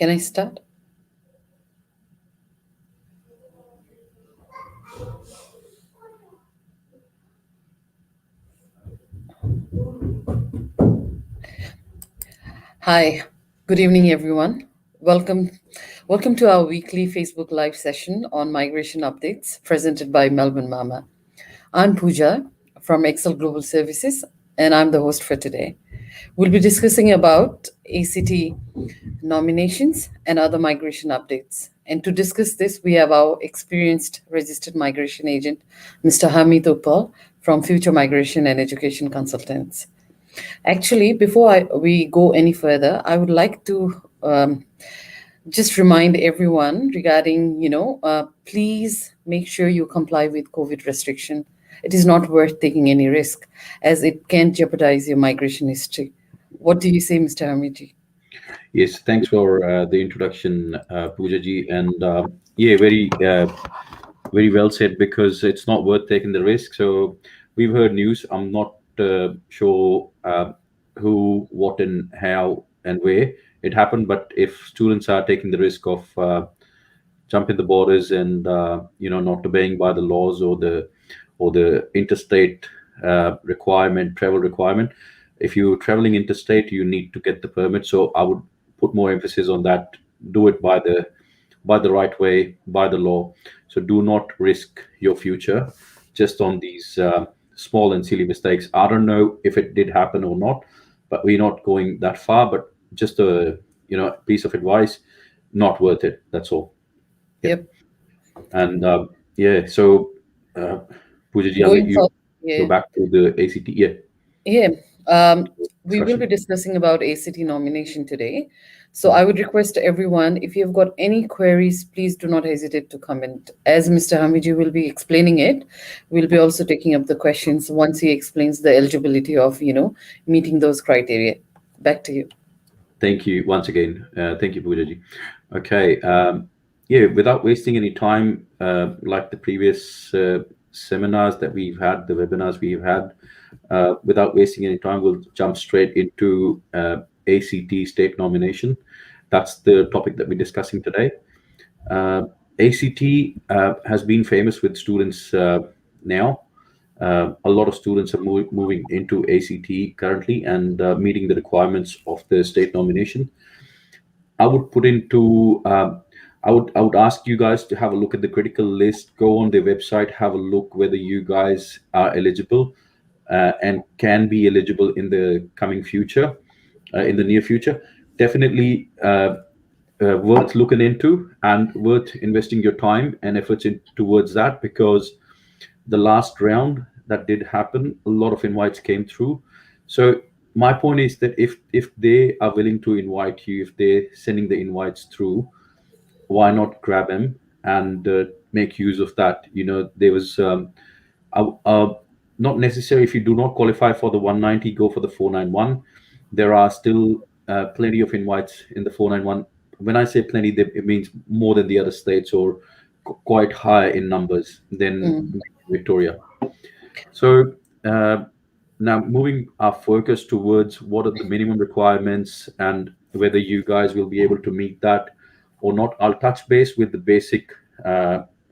Can I start? Hi, good evening, everyone. Welcome to our weekly Facebook Live session on migration updates presented by MelbourneMAMA. I'm Pooja from Xcel Global Services, and I'm the host for today. We'll be discussing about ACT nominations and other migration updates. And to discuss this, we have our experienced registered migration agent, Mr. Harmeet Uppal from Future Migration and Education Consultants. Actually, we go any further, I would like to just remind everyone regarding, please make sure you comply with COVID restriction. It is not worth taking any risk as it can jeopardize your migration history. What do you say, Mr. Hamiji? Yes, thanks for the introduction, Pooja ji, and yeah, very well said because it's not worth taking the risk. So we've heard news. I'm not sure who, what, and how and where it happened, but if students are taking the risk of jumping the borders and not obeying by the laws or the interstate travel requirement, if you're traveling interstate, you need to get the permit. So I would put more emphasis on that. Do it by the right way, by the law. So do not risk your future just on these small and silly mistakes. I don't know if it did happen or not, but we're not going that far. But just a piece of advice: not worth it. That's all. Yeah. Yep. And yeah, so uh, Pooja ji, I'll let Going you for go yeah. back to the ACT. Yeah, Yeah. We will be discussion. discussing about ACT nomination today. So I would request everyone, if you've got any queries, please do not hesitate to comment. As Mr. Hamiji will be explaining it, we'll be also taking up the questions once he explains the eligibility of, meeting those criteria. Back to you. Thank you once again. Thank you, Pooja ji. Okay. Yeah, without wasting any time, like the previous seminars that we've had, the webinars we've had, without wasting any time, we'll jump straight into ACT state nomination. That's the topic that we're discussing today. ACT has been famous with students now. A lot of students are moving into ACT currently and meeting the requirements of the state nomination. I would put into I would ask you guys to have a look at the critical list. Go on their website, have a look whether you guys are eligible and can be eligible in the coming future, in the near future. Definitely worth looking into and worth investing your time and efforts towards that, because the last round that did happen, a lot of invites came through. So my point is that if they are willing to invite you, if they're sending the invites through, why not grab them and make use of that? There was not necessary. If you do not qualify for the 190, go for the 491. There are still plenty of invites in the 491. When I say plenty, it means more than the other states, or quite high in numbers than Mm. Victoria. So now moving our focus towards what are the minimum requirements and whether you guys will be able to meet that or not. I'll touch base with the basic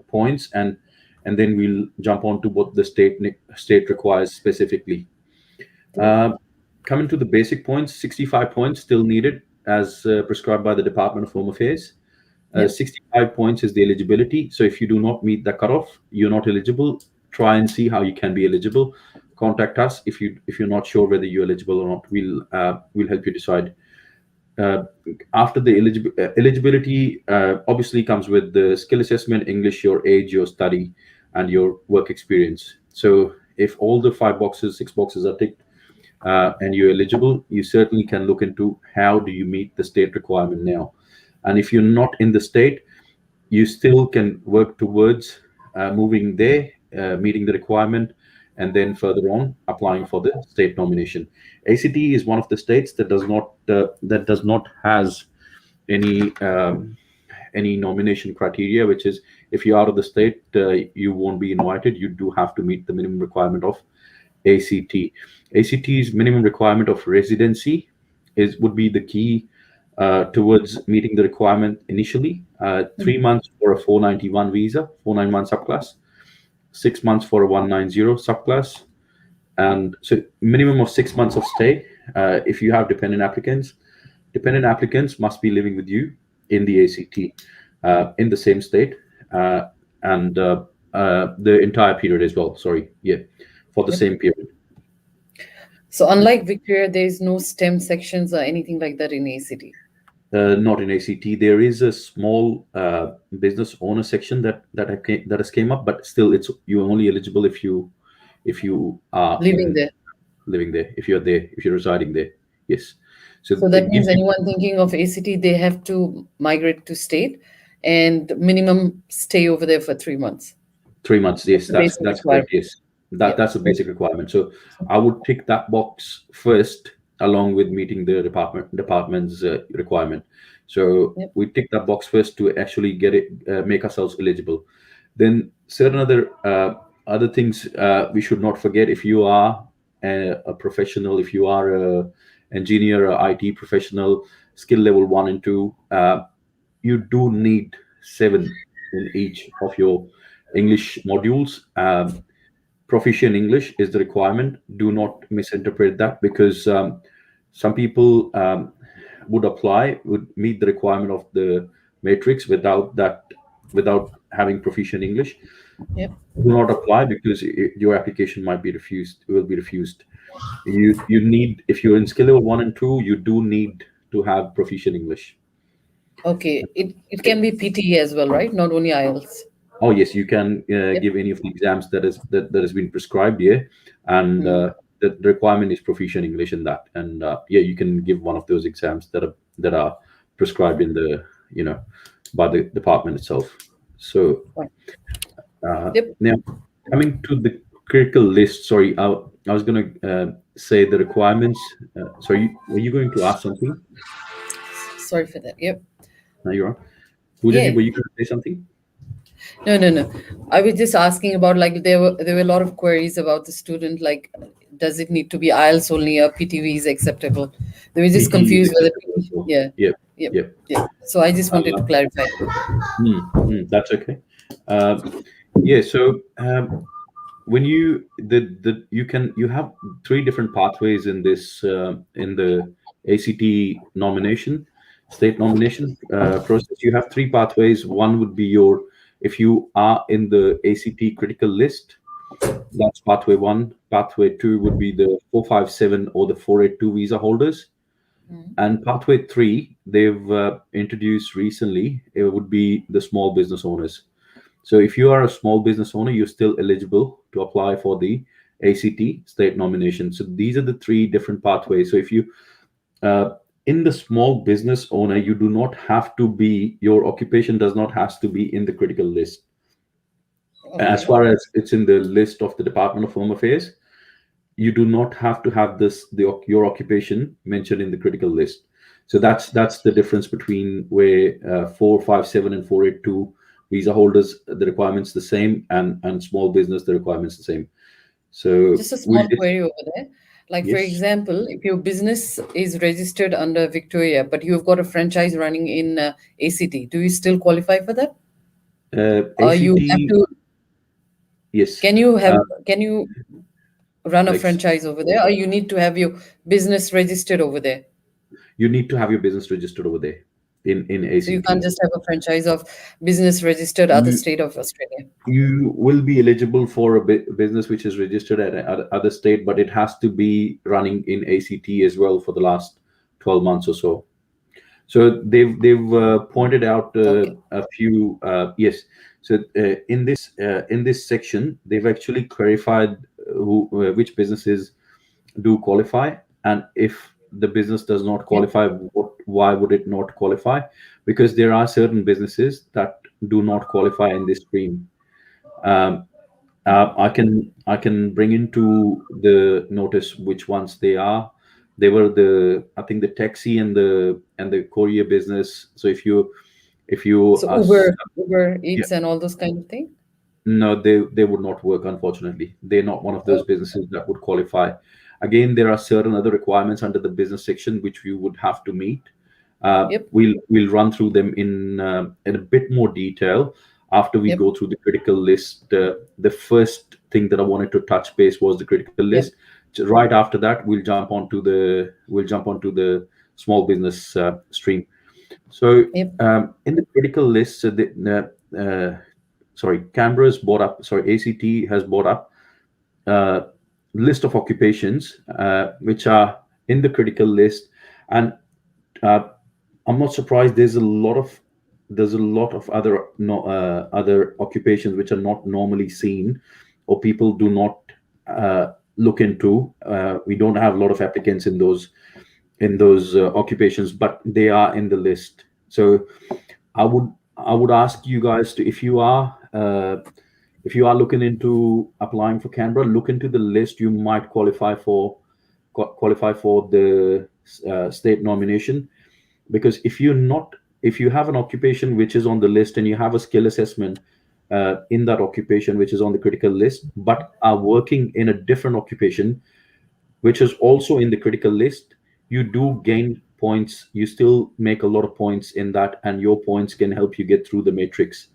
points, and then we'll jump on to what the state requires specifically. Uh, Coming to the basic points, 65 points still needed as prescribed by the Department of Home Affairs. Yep. 65 points is the eligibility. So if you do not meet the cutoff, you're not eligible. Try and see how you can be eligible. Contact us if you're not sure whether you're eligible or not. We'll help you decide. Uh, After the eligibility, obviously comes with the skill assessment, English, your age, your study, and your work experience. So if all the six boxes are ticked, and you're eligible, you certainly can look into how do you meet the state requirement now. And if you're not in the state, you still can work towards moving there, meeting the requirement, and then further on applying for the state nomination. ACT is one of the states that does not has any any nomination criteria, which is if you're out of the state, you won't be invited. You do have to meet the minimum requirement of ACT. ACT's minimum requirement of residency would be the key towards meeting the requirement initially. 3 months for a 491 visa, 491 subclass, 6 months for a 190 subclass, and so minimum of 6 months of stay. If you have dependent applicants must be living with you in the ACT, in the same state, and the entire period as well. Sorry, yeah, for the Yep. same period. So unlike Victoria, there is no STEM sections or anything like that in ACT. Not in ACT. There is a small business owner section that has came up, but still, it's you're only eligible if you are Living there. living there, if you're residing there. Yes. So So that it means gives you anyone thinking of ACT, they have to migrate to state and minimum stay over there for 3 months. 3 months. That's Yes, the that's basic that's correct. requirement. Yes, Yep. that's a basic requirement. So I would tick that box first, along with meeting the department's requirement. So Yep. we tick that box first to actually get it, make ourselves eligible. Then certain other things we should not forget. If you are a professional, if you are a engineer, a IT professional, skill level 1 and 2, you do need 7 in each of your English modules. Proficient English is the requirement. Do not misinterpret that, because some people would meet the requirement of the matrix without having proficient English. Yep. Do not apply, because your application might be refused. Will be refused. You need, if you're in skill level 1 and 2, you do need to have proficient English. Okay. It can be PTE as well, right? Not only IELTS. Oh yes, you can Yep. give any of the exams that has been prescribed here, and Hmm. the requirement is proficient English in that. And yeah, you can give one of those exams that are prescribed in the by the department itself. So Fine. Yep. now, coming to the critical list. Sorry, I was going to say the requirements. Sorry, were you going to ask something? Sorry for that. Yep. No, you're on. Pooja ji, Yeah. were you going to say something? No, no, no. I was just asking about, like, there were a lot of queries about the student, like, does it need to be IELTS only or PTV is acceptable? They were just PTE is confused whether acceptable as well. yeah. Yep, Yep. yep. Yeah. So I just wanted to clarify. That's okay. Yeah. So when you have 3 different pathways in this in the ACT nomination, state nomination process. You have 3 pathways. One would be if you are in the ACT critical list, that's pathway 1. Pathway 2 would be the 457 or the 482 visa holders. And pathway 3, they've introduced recently, it would be the small business owners. So if you are a small business owner, you're still eligible to apply for the ACT state nomination. So these are the 3 different pathways. So if you in the small business owner, you do not have to be, your occupation does not have to be in the critical list. As Okay. far as it's in the list of the Department of Home Affairs, you do not have to have your occupation mentioned in the critical list. So that's the difference between where 457 and 482 visa holders, the requirements the same, and small business, the requirements the same. So Just a small query over there. Like, for yes, example, if your business is registered under Victoria, but you've got a franchise running in ACT, do you still qualify for that? Or you have ACT, to, yes. can you run a Like, franchise over there, or you need to have your business registered over there? you need to have your business registered over there in So you ACT. can't just have a franchise of business registered other You state of Australia. you will be eligible for a business which is registered at other state, but it has to be running in ACT as well for the last 12 months or so. So they've pointed out Okay. a few yes. So in this section, they've actually clarified which businesses do qualify, and if the business does not Yep. qualify, why would it not qualify? Because there are certain businesses that do not qualify in this stream. Um, I can bring into the notice which ones they are. They were I think the taxi and the courier business. So if you So are Uber yeah, Eats and all those kind of things. no, they would not work, unfortunately. They're not one of those businesses that would qualify. Again, there are certain other requirements under the business section which you would have to meet. Yep. We'll run through them in a bit more detail after we Yep. go through the critical list. The first thing that I wanted to touch base was the critical list. Yep. So right after that, we'll jump onto the small business stream. So Yep. in the critical list, sorry, Canberra's brought up. Sorry, ACT has brought up uh, list of occupations which are in the critical list, and uh, I'm not surprised. There's a lot of other no, other occupations which are not normally seen, or people do not look into. We don't have a lot of applicants in those occupations, but they are in the list. So I would ask you guys to, if you are looking into applying for Canberra, look into the list. You might qualify for the state nomination, because if you have an occupation which is on the list and you have a skill assessment in that occupation which is on the critical list, but are working in a different occupation which is also in the critical list, you do gain points. You still make a lot of points in that, and your points can help you get through the matrix.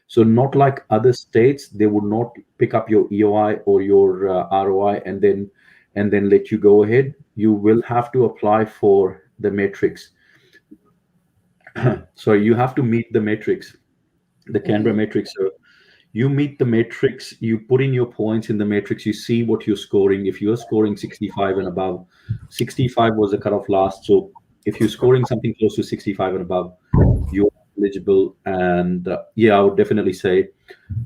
So not like other states, they would not pick up your EOI or your ROI and then let you go ahead. You will have to apply for the matrix. So you have to meet the matrix, the Canberra Mm-hmm. matrix. So you meet the matrix, you put in your points in the matrix, you see what you're scoring. If you're scoring 65 and above, 65 was the cutoff last. So if you're scoring something close to 65 and above, you're eligible. And yeah, I would definitely say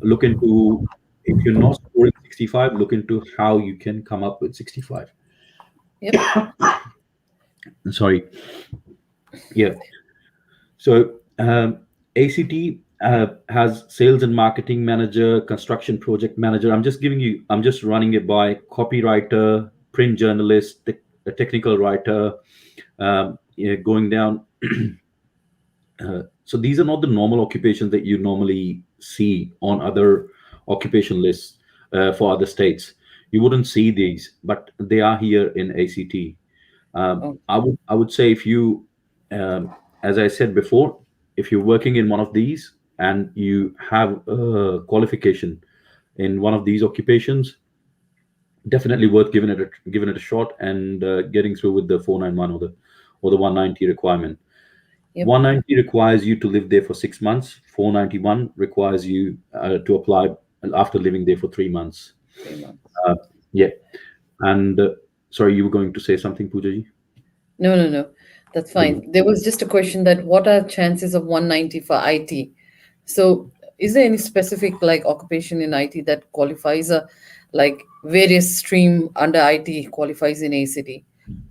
look into, if you're not scoring 65, look into how you can come up with 65. Yep. Sorry. Yeah. So ACT has sales and marketing manager, construction project manager. I'm just running it by copywriter, print journalist, a technical writer, yeah, going down. So these are not the normal occupations that you normally see on other occupation lists for other states. You wouldn't see these, but they are here in ACT. Oh, I would say if you, as I said before, if you're working in one of these and you have a qualification in one of these occupations, definitely worth giving it a shot and getting through with the 491 or the 190 requirement. yep. 190 requires you to live there for 6 months. 491 requires you to apply after living there for 3 months. 3 months. Uh, yeah, and sorry, you were going to say something, Poojaji? No, no, no. That's Good. fine. There was just a question that what are chances of 190 for IT? So, is there any specific like occupation in IT that qualifies like various stream under IT qualifies in ACT?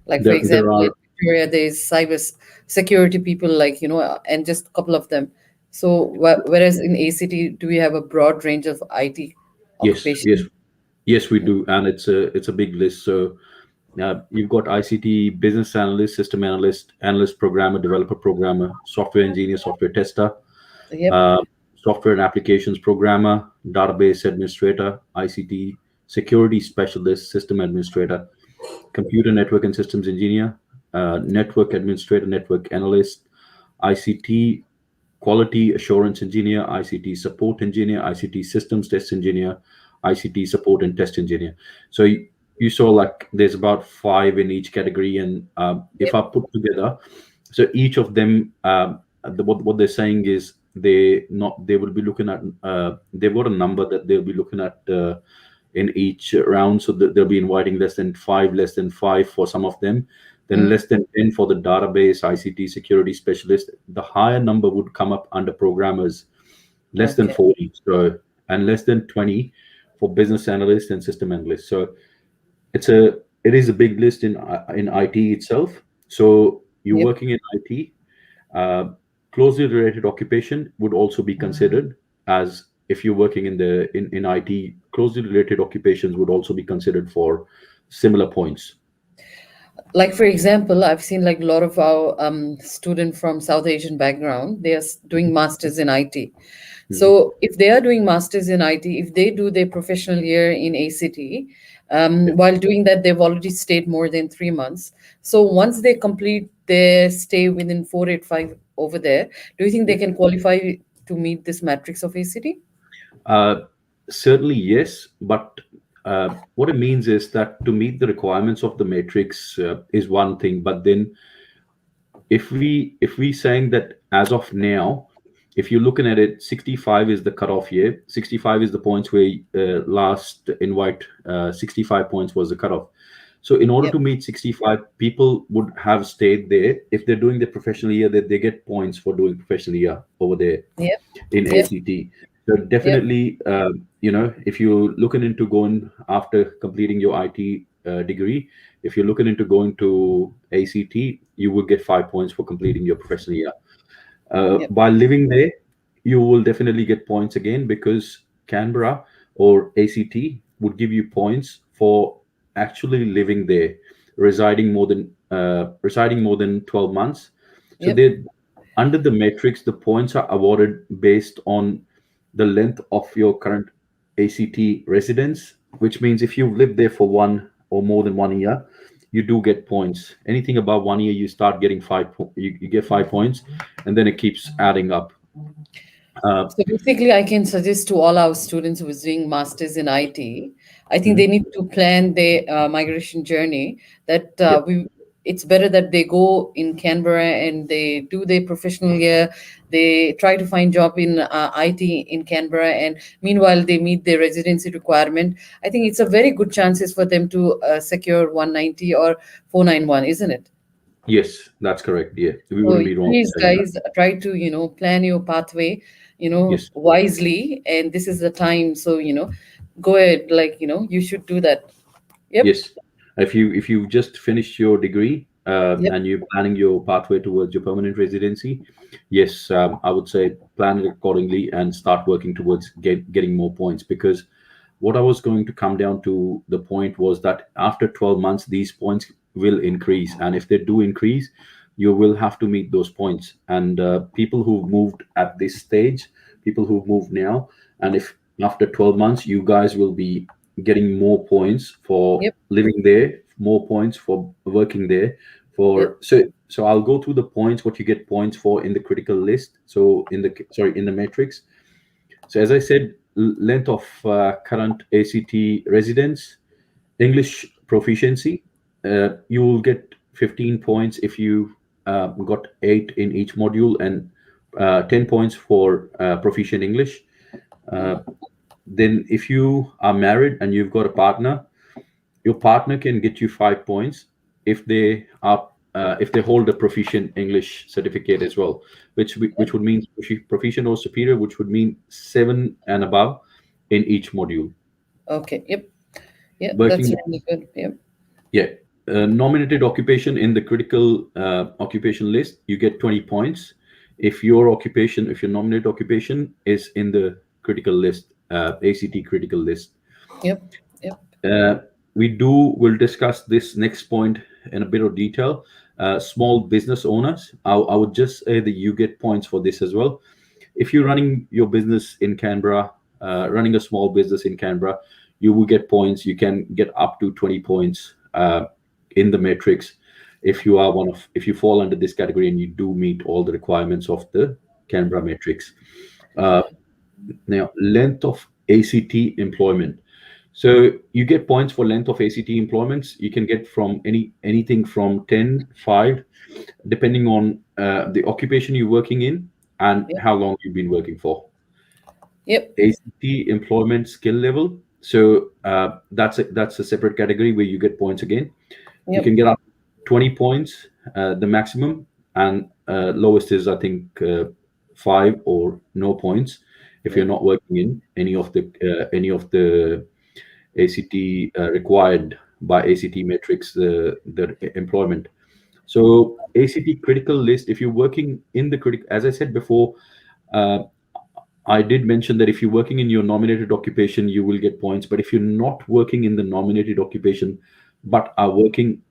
Like for There example, in are, Victoria, there's security people, like and just a couple of them. So, whereas in ACT, do we have a broad range of IT yes, yes, occupation? yes, we do, and it's a big list. So you've got ICT business analyst, system analyst, analyst programmer, developer programmer, software engineer, software tester, Yep. uh, software and applications programmer, database administrator, ICT security specialist, system administrator, computer network and systems engineer, network administrator, network analyst, ICT quality assurance engineer, ICT support engineer, ICT systems test engineer, ICT support and test engineer. So you saw like there's about five in each category, and if I Yep. put together, so each of them, what they're saying is they will be looking at they've got a number that they'll be looking at in each round. So they'll be inviting less than five for some of them, then Mm, less than 10 for the database ICT security specialist. The higher number would come up under programmers, less than okay. 40. So, and less than 20 for business analyst and system analyst. So it is a big list in IT itself. So you're Yep. working in IT, uh, closely related occupation would also be considered, as if you're working in IT, closely related occupations would also be considered for similar points. Like for example, I've seen like a lot of our student from South Asian background, they are doing masters in IT. Mhm. So if they are doing masters in IT, if they do their professional year in ACT, Yeah. while doing that they've already stayed more than 3 months. So once they complete they stay within 485 over there, do you think they can qualify to meet this matrix of ACT? Uh, Certainly, yes, but what it means is that to meet the requirements of the matrix is one thing, but then if we saying that as of now, if you're looking at it, 65 is the cutoff year. 65 is the points where last invite 65 points was the cutoff. So in order Yep, to meet 65, people would have stayed there. If they're doing the professional year, that they get points for doing professional year over there yep, in yep, ACT. So yep, definitely, if you're looking into going after completing your IT degree, if you're looking into going to ACT, you will get 5 points for completing your professional year. yep, By living there, you will definitely get points again because Canberra or ACT would give you points for actually living there, residing more than 12 months. So yep, they under the matrix, the points are awarded based on the length of your current ACT residence, which means if you've lived there for one or more than 1 year, you do get points. Anything above 1 year, you start getting you get 5 points, and then it keeps adding up. Uh, So basically, I can suggest to all our students who is doing masters in IT, I think they mhm. need to plan their migration journey. That Yeah. it's better that they go in Canberra and they do their professional year. They try to find job in IT in Canberra, and meanwhile they meet their residency requirement. I think it's a very good chances for them to secure 190 or 491, isn't it? Yes, that's correct. Yeah, we So wouldn't be wrong please, saying that. guys, try to plan your pathway, Yes. wisely, and this is the time. So go ahead, like you should do that. Yep, Yes, if you just finished your degree yep, and you're planning your pathway towards your permanent residency, yes, I would say plan it accordingly and start working towards getting more points. Because what I was going to come down to the point was that after 12 months, these points will increase, and if they do increase, you will have to meet those points. And people who've moved at this stage, people who've moved now, and if after 12 months, you guys will be getting more points for yep, living there, more points for working there. yep, So I'll go through the points, what you get points for in the critical list. So in the matrix. So as I said, length of current ACT residence, English proficiency, you will get 15 points if you got 8 in each module, and 10 points for proficient English. Uh, then if you are married and you've got a partner, your partner can get you 5 points if they hold a proficient English certificate as well, which would mean proficient or superior, which would mean 7 and above in each module. okay, yep, yeah, that's Working, really good. Yep, yeah. Nominated occupation in the critical occupation list, you get 20 points. If your nominated occupation is in the critical list, ACT critical list. yep, yep, Uh, we'll discuss this next point in a bit of detail. Small business owners, I would just say that you get points for this as well. If you're running your business in Canberra, running a small business in Canberra, you will get points. You can get up to 20 points in the matrix if you fall under this category and you do meet all the requirements of the Canberra matrix. Uh, Now, length of ACT employment. So you get points for length of ACT employments. You can get from anything from 10, 5, depending on the occupation you're working in and yep, how long you've been working for. yep, ACT employment skill level. So that's a separate category where you get points again. You yep, can get up 20 points, the maximum, and lowest is I think 5 or no points if you're yep, not working in any of the ACT required by ACT matrix the employment. So ACT critical list. If you're working in the critical, as I said before, uh, I did mention that if you're working in your nominated occupation, you will get points. But if you're not working in the nominated occupation, but are working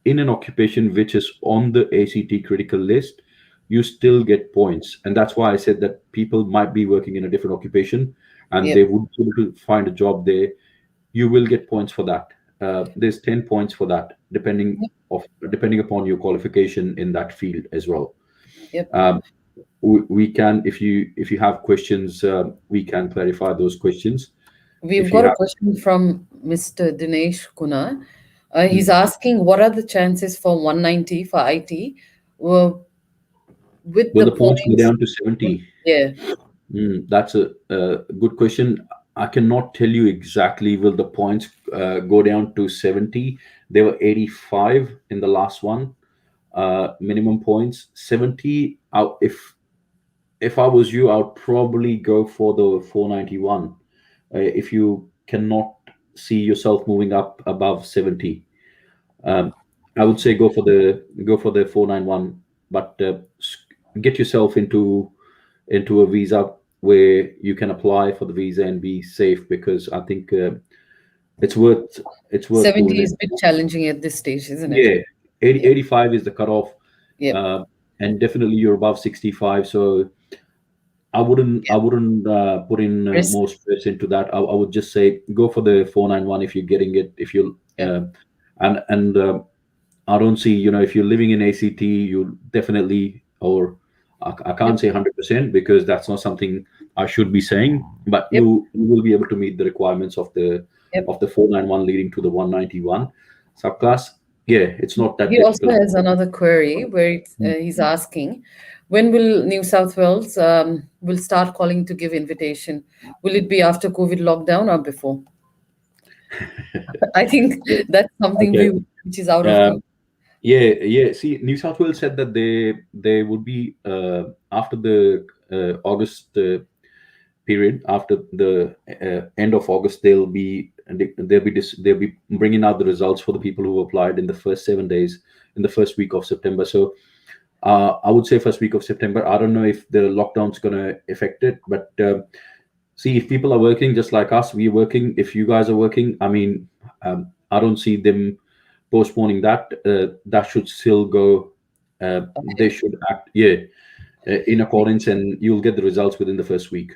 in an occupation which is on the ACT critical list, you still get points. And that's why I said that people might be working in a different occupation and they yep, would be able to find a job there. You will get points for that. There's 10 points for that. depending Yep. depending upon your qualification in that field as well. Yep. Um, we can, if you have questions, we can clarify those questions. We've If you got a have, question from Mr. Dinesh Kuna. He's Hmm. asking, what are the chances for 190 for IT uh, with Will the the points go points? down to 70? Yeah. That's a good question. I cannot tell you exactly will the points go down to 70. They were 85 in the last one, minimum points. 70, if I was you, I'd probably go for the 491. If you cannot see yourself moving up above 70, um, I would say go for the 491, but get yourself into a visa where you can apply for the visa and be safe, because I think it's worth it's worth doing 70 it. is a bit challenging at this stage, isn't it? Yeah, 80, Yep. 85 is the cutoff, Yep. uh, and definitely you're above 65. So I wouldn't put in Risk. more stress into that. I would just say go for the 491 if you're getting it. If you Yep. and I don't see, if you're living in ACT, you definitely, or I Yep. can't say 100% because that's not something I should be saying, but Yep. you will be able to meet the requirements Yep. of the 491 leading to the 191 subclass. Yeah, it's not that He also difficult. has another query where he's asking, when will New South Wales will start calling to give invitation? Will it be after COVID lockdown or before? I think that's something Okay. which is out of Um, control. yeah, yeah. See, New South Wales said that they would be after the August period, after the end of August, they'll be bringing out the results for the people who applied in the first 7 days in the first week of September. So I would say first week of September. I don't know if the lockdown's going to affect it, but see, if people are working just like us, we're working. If you guys are working, I mean, I don't see them postponing that. That should still go. They should act, yeah, in accordance, and you'll get the results within the first week.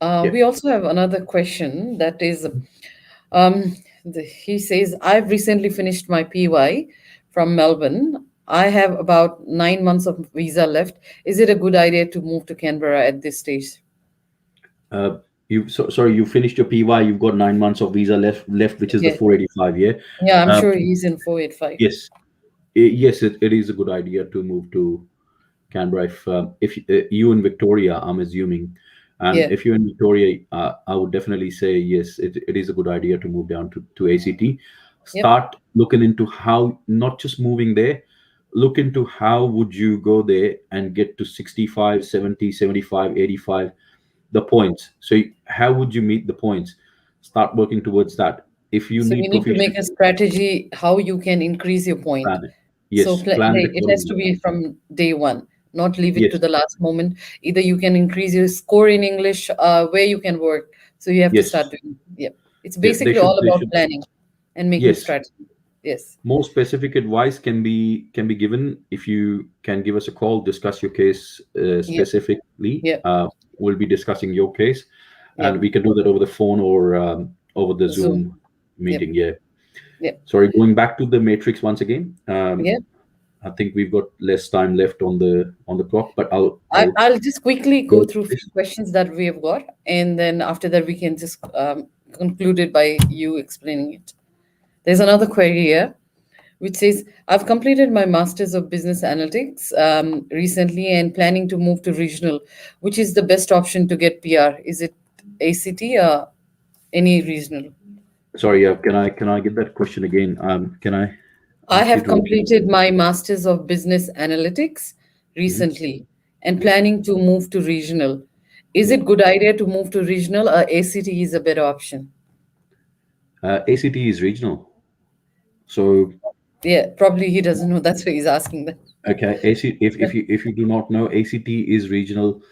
Yeah. We also have another question that is, um, he says, I've recently finished my PY from Melbourne. I have about 9 months of visa left. Is it a good idea to move to Canberra at this stage? Sorry, you finished your PY. You've got 9 months of visa left, which is the Yeah. 485. Yeah. Yeah, I'm Uh, sure he's in 485. yes. Yes, it is a good idea to move to Canberra. If you in Victoria, I'm assuming, and Yeah. if you're in Victoria, I would definitely say yes. It is a good idea to move down to ACT. Yep. Start looking into how, not just moving there, look into how would you go there and get to 65, 70, 75, 85, the points. So how would you meet the points? Start working towards that. If you So you need need to make a proficiency, strategy how you can increase your point. plan it. So Yes, plan it it has to accordingly. be from day one, not leave it to Yes, the last moment. Either you can increase your score in English, where you can work. So you have to yes. start doing. Yep. It's basically all They about should. planning and making Yes, strategy. Yes. more specific advice can be given if you can give us a call, discuss your case Yep. specifically. Yep. We'll be discussing your case, and Yep. we can do that over the phone or over the Zoom. Zoom Yep. meeting. Yeah. Yep. Sorry, going back to the matrix once again. Yep. I think we've got less time left on the clock, but I'll I'll just quickly go go through through a this. few questions that we have got, and then after that we can just conclude it by you explaining it. There's another query here which says, I've completed my Masters of Business Analytics recently and planning to move to regional. Which is the best option to get PR? Is it ACT or any regional? Sorry, can I get that question again? Can I I ask you have to repeat? completed my Masters of Business Analytics Mhm. recently and planning to move to regional. Is Yeah. it good idea to move to regional or ACT is a better option? ACT is regional. So Yeah, probably he doesn't know. That's why he's asking that. okay, if you do not know, ACT is regional.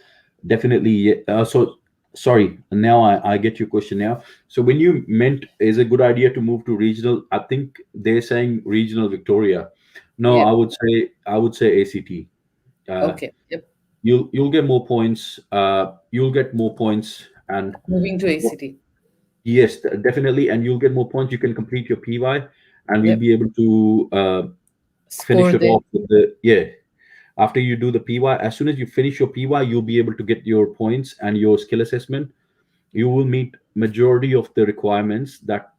Definitely. Yeah. So sorry. Now I get your question now. So when you meant is a good idea to move to regional, I think they're saying regional Victoria. No, Yep. I would say ACT. Uh, Okay. Yep. you'll get more points. You'll get more points, and Moving to ACT. yes, definitely, and you'll get more points. You can complete your PY, and we'll Yep. be able to finish Score it there. off with the, yeah. After you do the PY, as soon as you finish your PY, you'll be able to get your points and your skill assessment. You will meet majority of the requirements that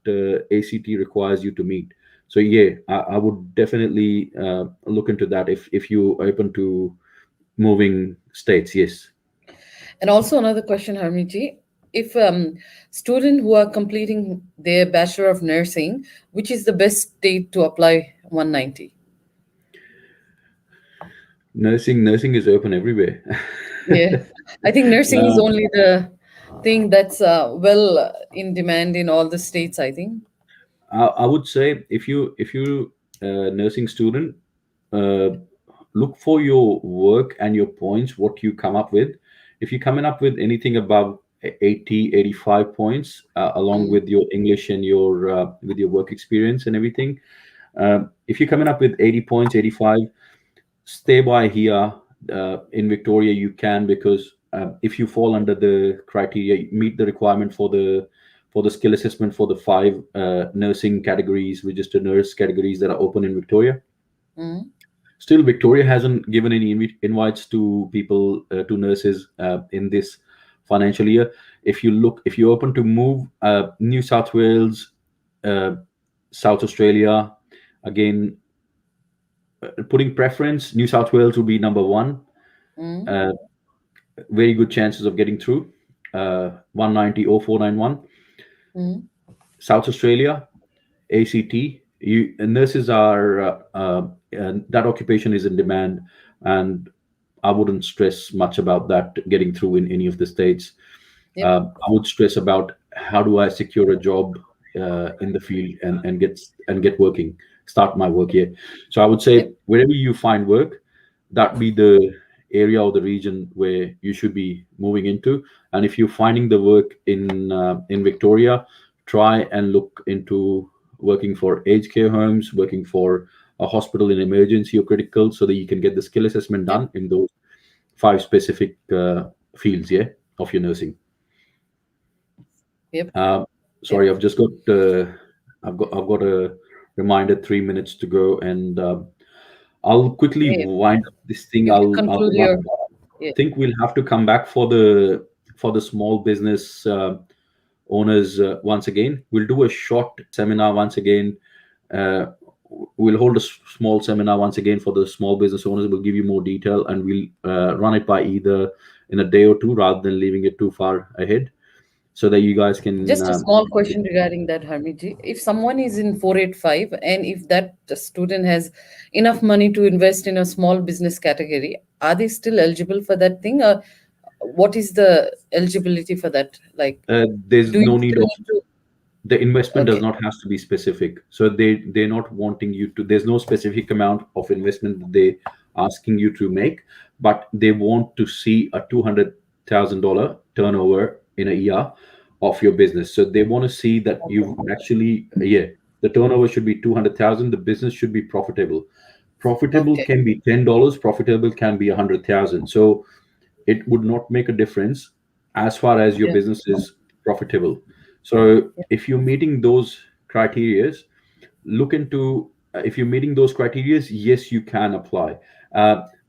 ACT requires you to meet. So yeah, I would definitely look into that if you open to moving states. Yes. And also another question, Harmiji. If student who are completing their Bachelor of Nursing, which is the best state to apply 190? Nursing is open everywhere. Yeah, I think nursing is uh, only the thing that's well in demand in all the states, I think. I would say if you nursing student, uh, look for your work and your points, what you come up with. If you're coming up with anything above 80, 85 points, along Mm, with your English and your with your work experience and everything, if you're coming up with 80 points, 85, stay by here. In Victoria you can, because if you fall under the criteria, meet the requirement for the skill assessment for the five nursing categories, registered nurse categories that are open in Victoria. mm, Still, Victoria hasn't given any invites to people, to nurses, in this financial year. If you're open to move, New South Wales, uh, South Australia, again, putting preference, New South Wales will be number one. mm, Uh, Very good chances of getting through. 190 or 491. mm. South Australia, ACT. Nurses are that occupation is in demand, and I wouldn't stress much about that getting through in any of the states. Yep, I would stress about how do I secure a job in the field and get working, start my work here. So I would yep, say wherever you find work, that be the area or the region where you should be moving into. And if you're finding the work in Victoria, try and look into working for aged care homes, working for a hospital in emergency or critical, so that you can get the skill assessment yep, done in those five specific fields, yeah, of your nursing. yep, Uh, yep. Sorry, I've got a reminder, 3 minutes to go, and I'll quickly Yeah, wind up this thing. you can I'll conclude your. Yeah. think we'll have to come back for the small business owners once again. We'll do a short seminar once again. Uh, we'll hold a small seminar once again for the small business owners. We'll give you more detail, and we'll run it by either in a day or two, rather than leaving it too far ahead, so that you guys can. Just a small question regarding that, Harmiji. If someone is in 485 and if that student has enough money to invest in a small business category, are they still eligible for that thing? Or what is the eligibility for that? Like, There's do you no need still of, need to? the investment does Okay. not have to be specific, so they're not wanting you to, there's no specific amount of investment that they asking you to make, but they want to see a $200,000 turnover in a year of your business. So they want to see that you've actually, yeah, the turnover should be 200,000, the business should be profitable. Profitable Okay. can be $10, profitable can be 100,000. So it would not make a difference as far as your Yeah. business is profitable. So if you're meeting those criterias, look into, if you're meeting those criterias, yes, you can apply.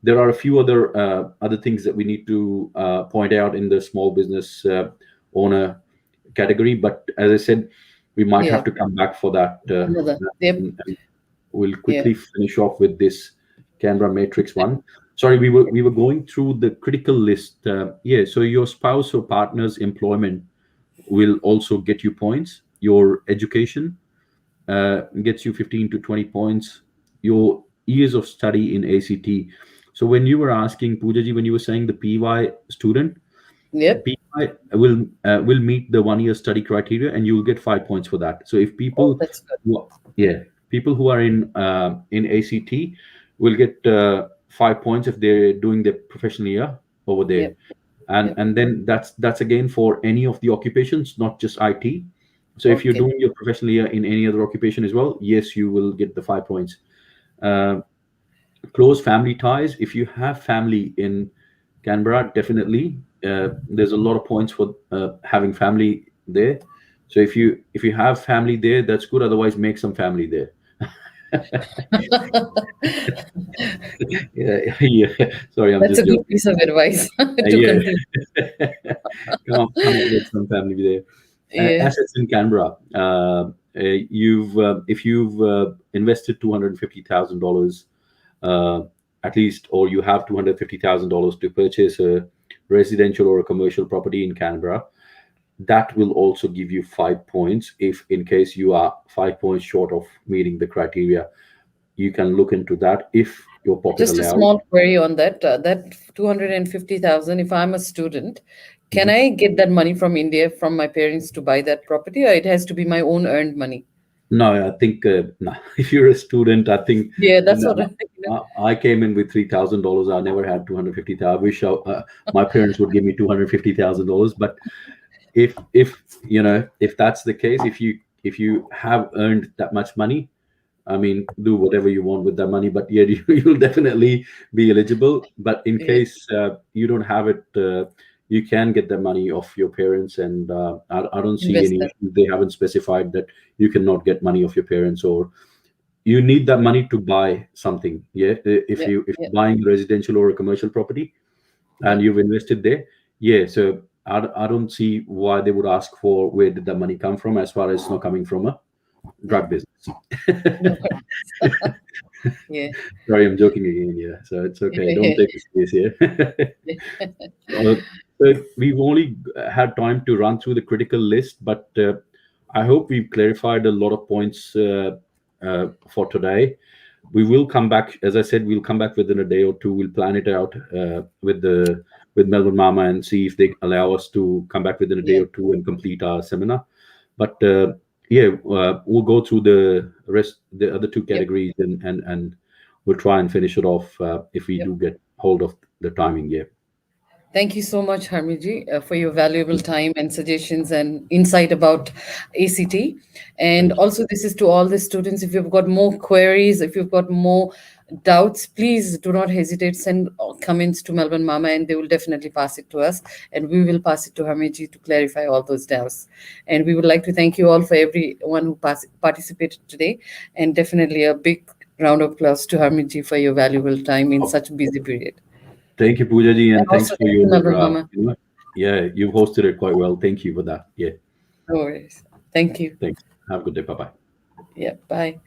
There are a few other things that we need to point out in the small business owner category, but as I said, we might have Yeah. to come back for that. Another. Yep. And we'll Yeah. quickly finish off with this Canberra Matrix one. Sorry, we were going through the critical list. Yeah, so your spouse or partner's employment will also get you points. Your education gets you 15 to 20 points. Your years of study in ACT. So when you were asking Poojaji, when you were saying the PY student, Yep. PY will meet the 1 year study criteria, and you'll get 5 points for that. So if Oh, people, that's good. yeah, people who are in ACT will get 5 points if they're doing their professional year over there, Yep. and Yep. and then that's again for any of the occupations, not just IT. So if you're Okay. doing your professional year in any other occupation as well, yes, you will get the 5 points. Uh, Close family ties. If you have family in Canberra, definitely there's a lot of points for having family there. So if you have family there, that's good. Otherwise, make some family there. Yeah, yeah. Sorry, I'm That's just a good joking. piece of advice to Yeah. conclude. Come up with some family there. Yeah, Assets in Canberra. You've if you've invested $250,000 uh, at least, or you have $250,000 to purchase a residential or a commercial property in Canberra, that will also give you 5 points. If in case you are 5 points short of meeting the criteria, you can look into that if your pocket just a allows. small query on that. That 250,000, if I'm a student, can Mhm. I get that money from India from my parents to buy that property, or it has to be my own earned money? No, I think no. If you're a student, I think Yeah, that's what no, I came in with $3,000. I never had 250,000. I wish my parents would give me $250,000. But if if that's the case, if you have earned that much money, I mean, do whatever you want with that money. But yeah, you'll definitely be eligible. But in Yeah, case you don't have it, you can get the money of your parents, and I don't see invest any that. issue. They haven't specified that you cannot get money of your parents, or you need that money to buy something. Yeah, if Yeah, you if yeah, you're buying residential or a commercial property yeah, and you've invested there, yeah. So I don't see why they would ask for where did the money come from, as far as it's not coming from a yeah. drug business. No worries. Yeah, Sorry, I'm joking again. Yeah, so it's okay. Don't yeah, take this serious here. yeah. Uh, so we've only had time to run through the critical list, but I hope we've clarified a lot of points for today. We will come back, as I said, we'll come back within a day or two. We'll plan it out with Melbourne Mama and see if they allow us to come back within a day Yeah, or two and complete our seminar. But yeah, we'll go through the rest, the other two yep, categories, and we'll try and finish it off if we yep. do get hold of the timing. Yeah. Thank you so much, Harmiji, for your valuable time and suggestions and insight about ACT. And Thank you. also, this is to all the students. If you've got more queries, if you've got more doubts, please do not hesitate. Send comments to Melbourne Mama, and they will definitely pass it to us. And we will pass it to Harmiji to clarify all those doubts. And we would like to thank you all for everyone who participated today. And definitely a big round of applause to Harmiji for your valuable time in such a busy period. Thank you, Pooja ji, And and thanks also, for thank you, your, Melbourne Mama. yeah, you've hosted it quite well. Thank you for that. Yeah, No worries. Thank you. thanks. Have a good day. Bye bye. Yeah, bye.